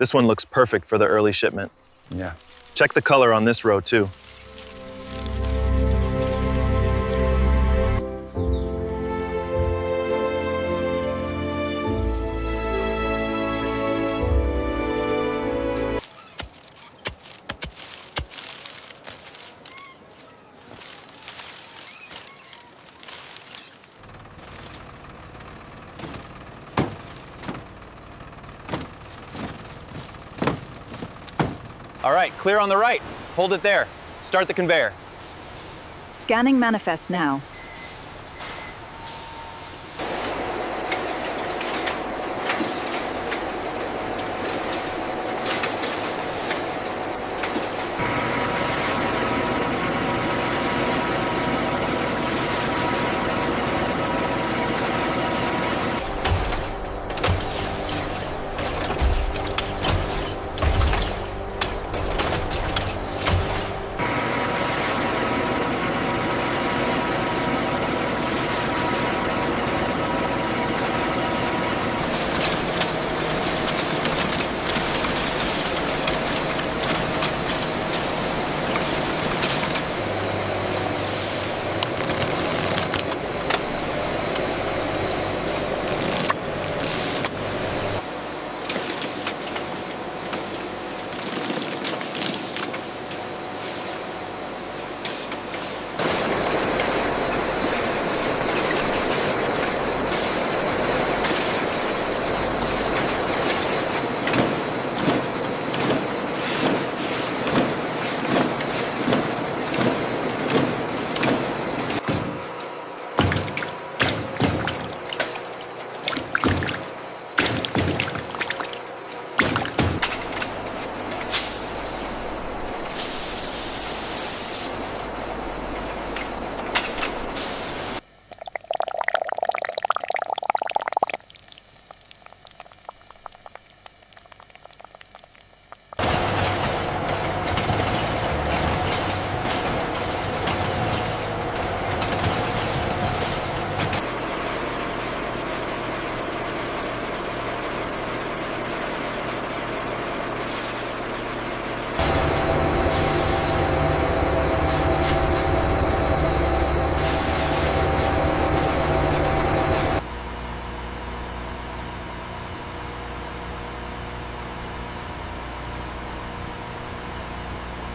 This one looks perfect for the early shipment. Yeah. Check the color on this row too. All right, clear on the right. Hold it there. Start the conveyor. Scanning manifest now.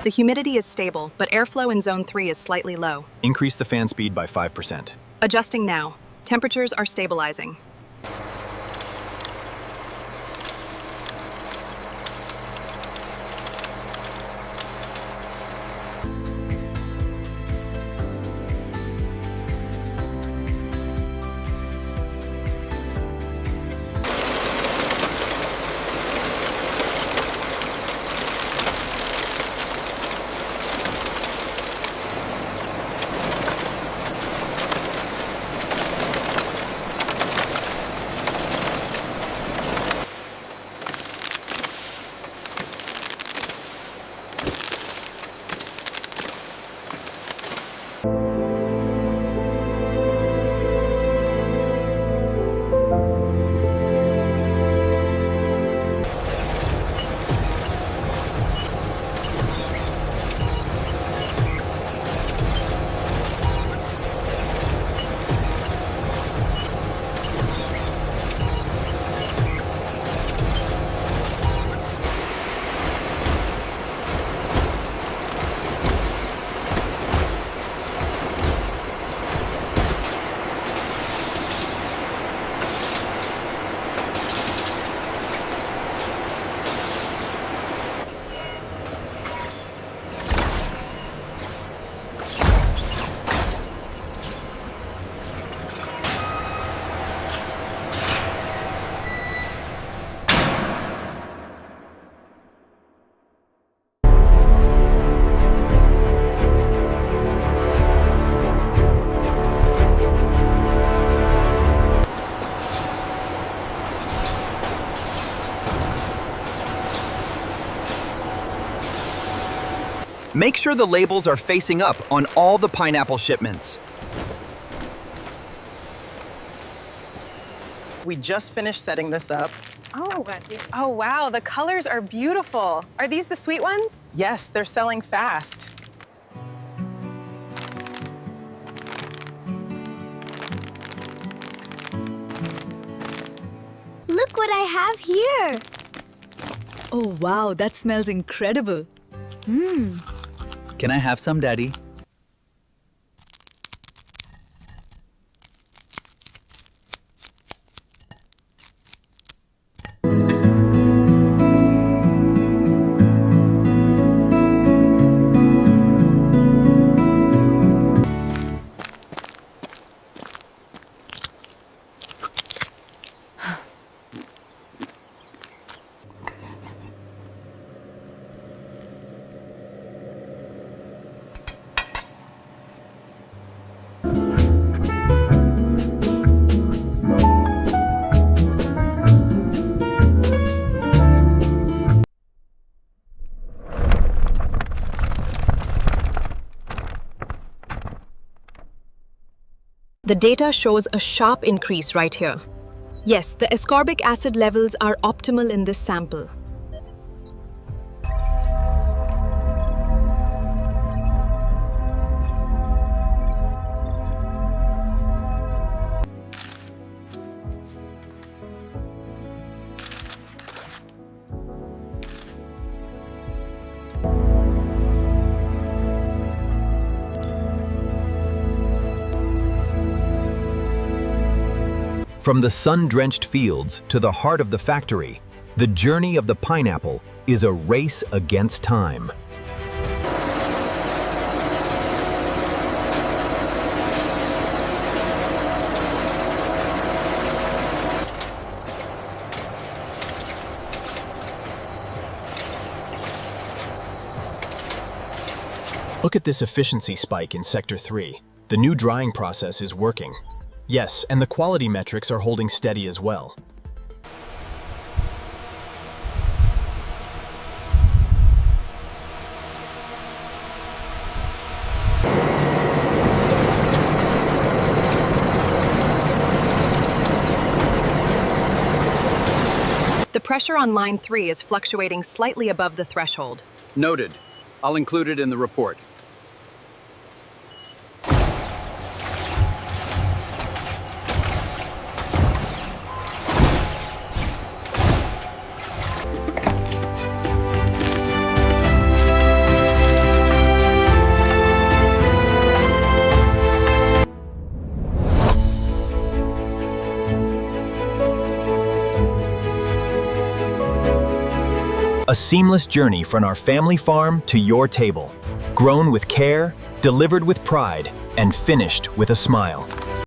The humidity is stable, but airflow in Zone 3 is slightly low. Increase the fan speed by 5%. Adjusting now. Temperatures are stabilizing. Make sure the labels are facing up on all the pineapple shipments. We just finished setting this up. Oh, wow, the colors are beautiful. Are these the sweet ones? Yes, they're selling fast. Look what I have here. Oh wow, that smells incredible. Can I have some, Daddy? The data shows a sharp increase right here. Yes, the ascorbic acid levels are optimal in this sample. From the sun-drenched fields to the heart of the factory, the journey of the pineapple is a race against time. Look at this efficiency spike in Sector 3. The new drying process is working. Yes, and the quality metrics are holding steady as well. The pressure on line 3 is fluctuating slightly above the threshold. Noted. I'll include it in the report. A seamless journey from our family farm to your table. Grown with care, delivered with pride, and finished with a smile.